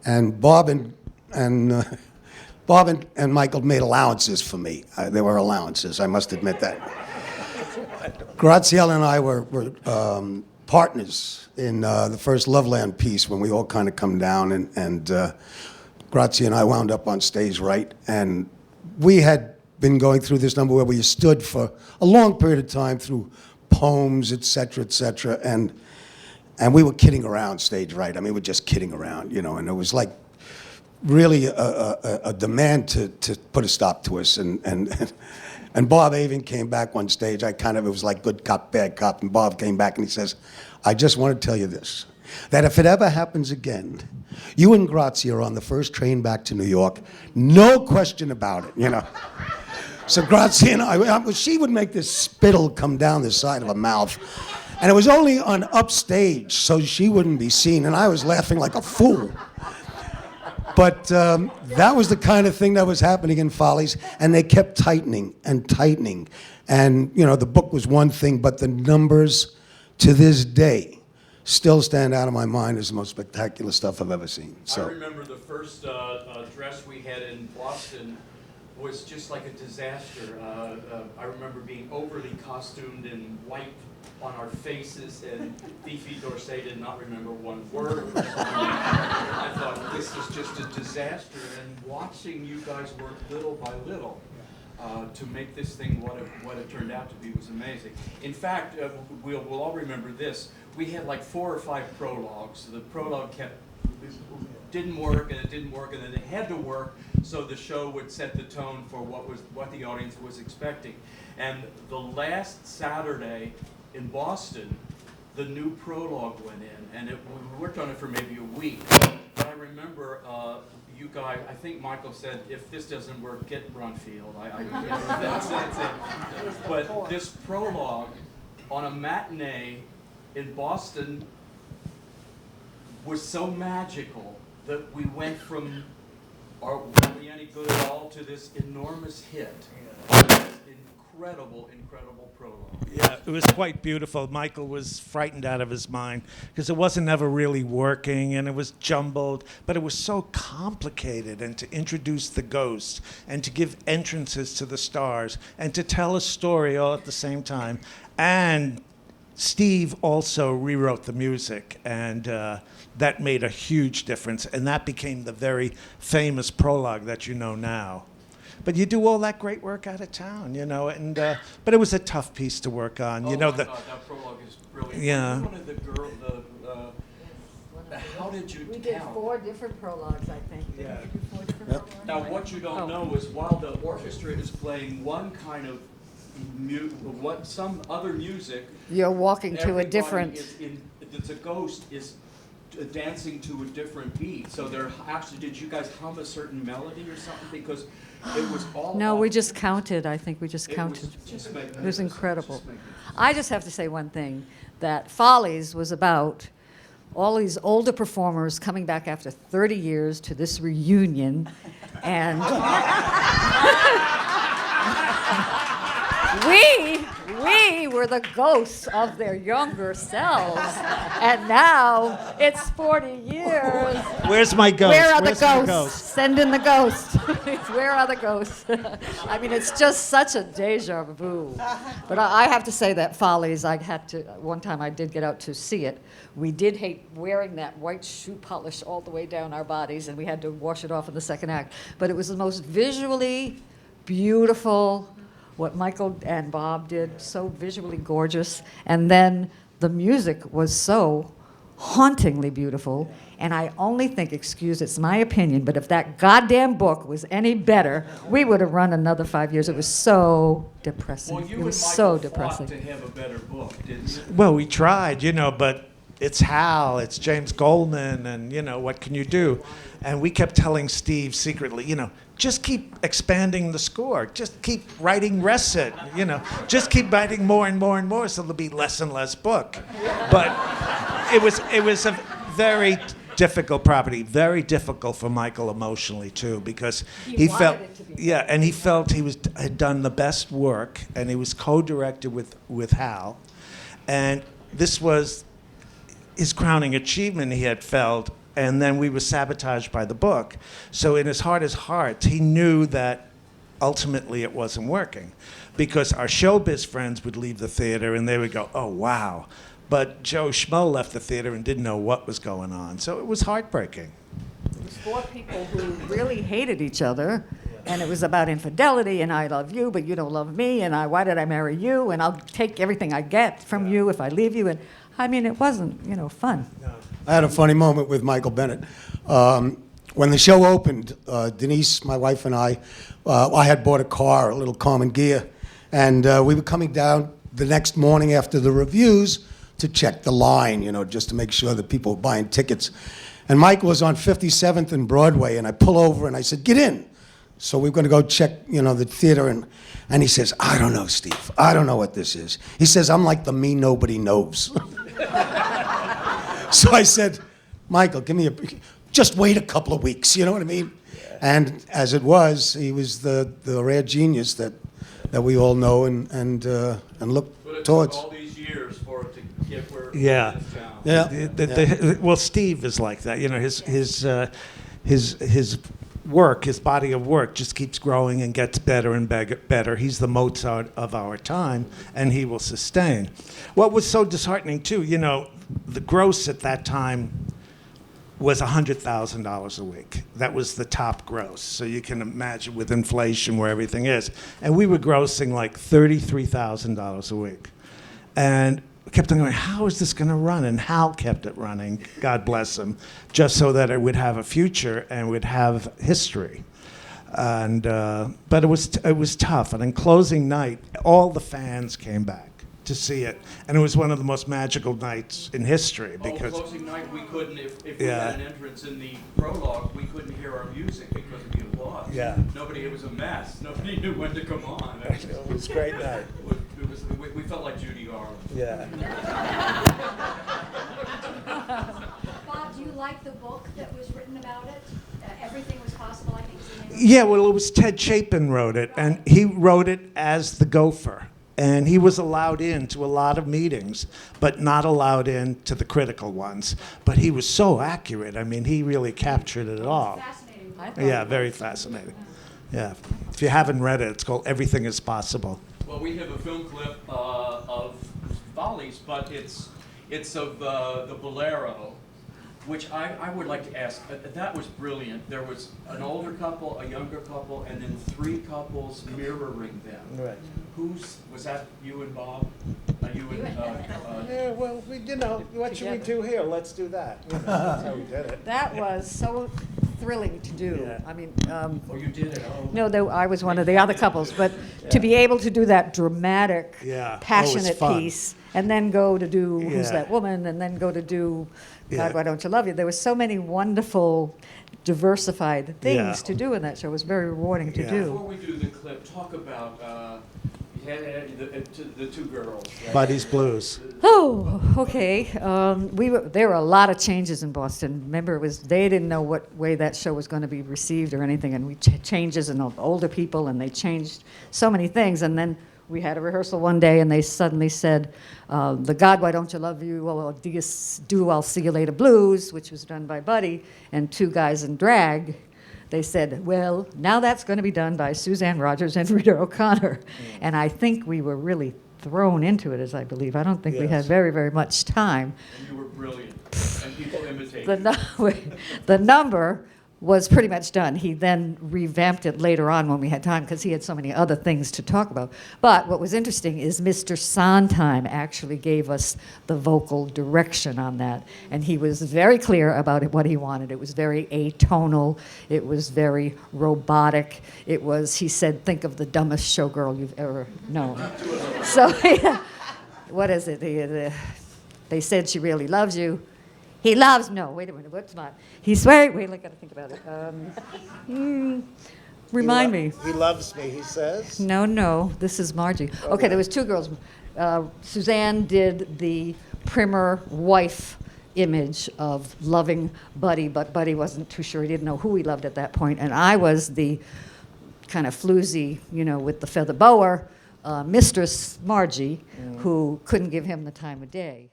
And Bob and Michael made allowances for me. There were allowances, I must admit that. Graziella and I were partners in the first Loveland piece when we all kind of come down, and Grazia and I wound up on stage right, and we had been going through this number where we stood for a long period of time through poems, et cetera, and we were kidding around stage right. I mean, we're just kidding around, you know, and it was like really a demand to put a stop to us, and Bob even came back one stage. It was like good cop, bad cop, and Bob came back and he says, I just want to tell you this, that if it ever happens again, you and Grazia are on the first train back to New York, no question about it, you know. So Grazia and I, she would make this spittle come down the side of her mouth, and it was only on upstage, so she wouldn't be seen, and I was laughing like a fool. But that was the kind of thing that was happening in Follies, and they kept tightening and tightening. And, you know, the book was one thing, but the numbers to this day still stand out of my mind as the most spectacular stuff I've ever seen. So. I remember the first dress we had in Boston was just like a disaster. I remember being overly costumed in white on our faces, and Fifi Dorsey did not remember one word. I thought, this is just a disaster, and watching you guys work little by little to make this thing what it turned out to be was amazing. In fact, we'll all remember this. We had like 4 or 5 prologues. The prologue didn't work, and it didn't work, and then it had to work, so the show would set the tone for what the audience was expecting. And the last Saturday in Boston, the new prologue went in, and we worked on it for maybe a week. But I remember you guys, I think Michael said, if this doesn't work, get Brunfield. That's it. But this prologue on a matinee in Boston was so magical that we went from Are We Any Good at All to this enormous hit. Incredible prologue. Yeah, it was quite beautiful. Michael was frightened out of his mind because it wasn't ever really working, and it was jumbled, but it was so complicated, and to introduce the ghosts and to give entrances to the stars and to tell a story all at the same time. And Steve also rewrote the music, and that made a huge difference, and that became the very famous prologue that you know now. But you do all that great work out of town, you know, and but it was a tough piece to work on. Oh, you know, that prologue is brilliant. Yeah. One of the girls, how did you We did count? 4 different prologues, I think. Yeah. Did we do 4 different prologues? Now, what you don't know is while the orchestra is playing one kind of some other music, You're walking to a everybody different. the ghost is dancing to a different beat. So they're actually, did you guys hum a certain melody or something? Because it was all. No, we just counted. I think we just counted. It was incredible. I just have to say one thing, that Follies was about all these older performers coming back after 30 years to this reunion, and we were the ghosts of their younger selves, and now it's 40 years. where's my ghost? Where are Where's the my ghosts? ghost? Send in the ghosts. Where are the ghosts? I mean, it's just such a deja vu. But I have to say that Follies, one time I did get out to see it. We did hate wearing that white shoe polish all the way down our bodies, and we had to wash it off in the second act. But it was the most visually beautiful, what Michael and Bob did, so visually gorgeous. And then the music was so hauntingly beautiful. And I only think, it's my opinion, but if that goddamn book was any better, we would have run another 5 years. It was so depressing. Well, you It was and so Michael depressing. fought to have a better book, didn't you? Well, we tried, you know, but it's Hal, it's James Goldman, and, you know, what can you do? And we kept telling Steve secretly, you know, just keep expanding the score. Just keep writing recit, you know. Just keep writing more and more and more, so there'll be less and less book. But it was a very difficult property, very difficult for Michael emotionally too, because he felt, and he felt had done the best work, and he was co-directed with Hal, and this was his crowning achievement. He had felt and then we were sabotaged by the book. So in his heart of hearts, he knew that ultimately it wasn't working, because our showbiz friends would leave the theater and they would go, oh, wow. But Joe Schmo left the theater and didn't know what was going on. So it was heartbreaking. It was four people who really hated each other, and it was about infidelity, and I love you, but you don't love me, and why did I marry you, and I'll take everything I get from you if I leave you, and I mean, it wasn't, fun. I had a funny moment with Michael Bennett. When the show opened, Denise, my wife, and I had bought a car, a little Common Gear, and we were coming down the next morning after the reviews to check the line, just to make sure that people were buying tickets. And Michael was on 57th and Broadway, and I pull over and I said, get in. So we're going to go check, the theater, and he says, I don't know, Steve. I don't know what this is. He says, I'm like the me nobody knows. So I said, Michael, just wait a couple of weeks, you know what I mean? Yeah. And as it was, he was the rare genius that we all know and look towards. But it took all these years for it to get where Yeah. it is now. Yeah. Well, Steve is like that. His work, his body of work, just keeps growing and gets better and better. He's the Mozart of our time, and he will sustain. What was so disheartening too, the gross at that time was $100,000 a week. That was the top gross. So you can imagine with inflation where everything is. And we were grossing like $33,000 a week. And we kept on going, how is this going to run? And Hal kept it running, God bless him, just so that it would have a future and would have history. And but it was tough. And on closing night, all the fans came back to see it, and it was one of the most magical nights in history because Closing night we couldn't, if we Yeah. had an entrance in the prologue, we couldn't hear our music because of the applause. Yeah. It was a mess. Nobody knew when to come on. it was a great night. We felt like Judy Garland. Yeah. Bob, do you like the book that was written about it? Everything Was Possible, I think is the name of it. Yeah, well, it was Ted Chapin wrote it, and he wrote it as the gopher. And he was allowed into a lot of meetings, but not allowed in to the critical ones. But he was so accurate. I mean, he really captured it all. Fascinating. Yeah, very fascinating. Yeah. If you haven't read it, it's called Everything Is Possible. Well, we have a film clip of Follies, but it's of the Bolero, which I would like to ask. That was brilliant. There was an older couple, a younger couple, and then three couples mirroring them. Right. Was that you and Bob? You and Yeah, well, what should we do here? Let's do that. That's how we did it. That was so thrilling to do. Yeah. I mean, oh, you did it. Oh. no, though I was one of the other couples, but to be able to do that dramatic, Yeah. passionate fun. piece, and then go to do Who's Yeah. That Woman, and then go to do God, Yeah. Why Don't You Love You? There were so many wonderful, diversified things Yeah. to do in that show. It was very rewarding to Yeah. do. Before we do the clip, talk about the two girls. Right? Buddy's Blues. Oh, okay. There were a lot of changes in Boston. Remember, they didn't know what way that show was going to be received or anything, and we changes in the older people, and they changed so many things. And then we had a rehearsal one day, and they suddenly said, "The God, Why Don't You Love You? Well, do I'll See You Later Blues," which was done by Buddy and two guys in drag. They said, well, now that's going to be done by Suzanne Rogers and Rita O'Connor. And I think we were really thrown into it, as I believe. I don't think we had Yes. very, very much time. And you were brilliant, and people imitated. The number was pretty much done. He then revamped it later on when we had time because he had so many other things to talk about. But what was interesting is Mr. Sondheim actually gave us the vocal direction on that. And he was very clear about what he wanted. It was very atonal. It was very robotic. He said, think of the dumbest showgirl you've ever known. So, what is it? They said she really loves you. He loves, no, wait a minute, what's not? He swears, wait, I gotta think about it. Remind me. He loves me, he says. No, this is Margie. Okay, there was two girls. Suzanne did the primer wife image of loving Buddy, but Buddy wasn't too sure. He didn't know who he loved at that point. And I was the kind of floozy, with the feather boa, Mistress Margie, who couldn't give him the time of day.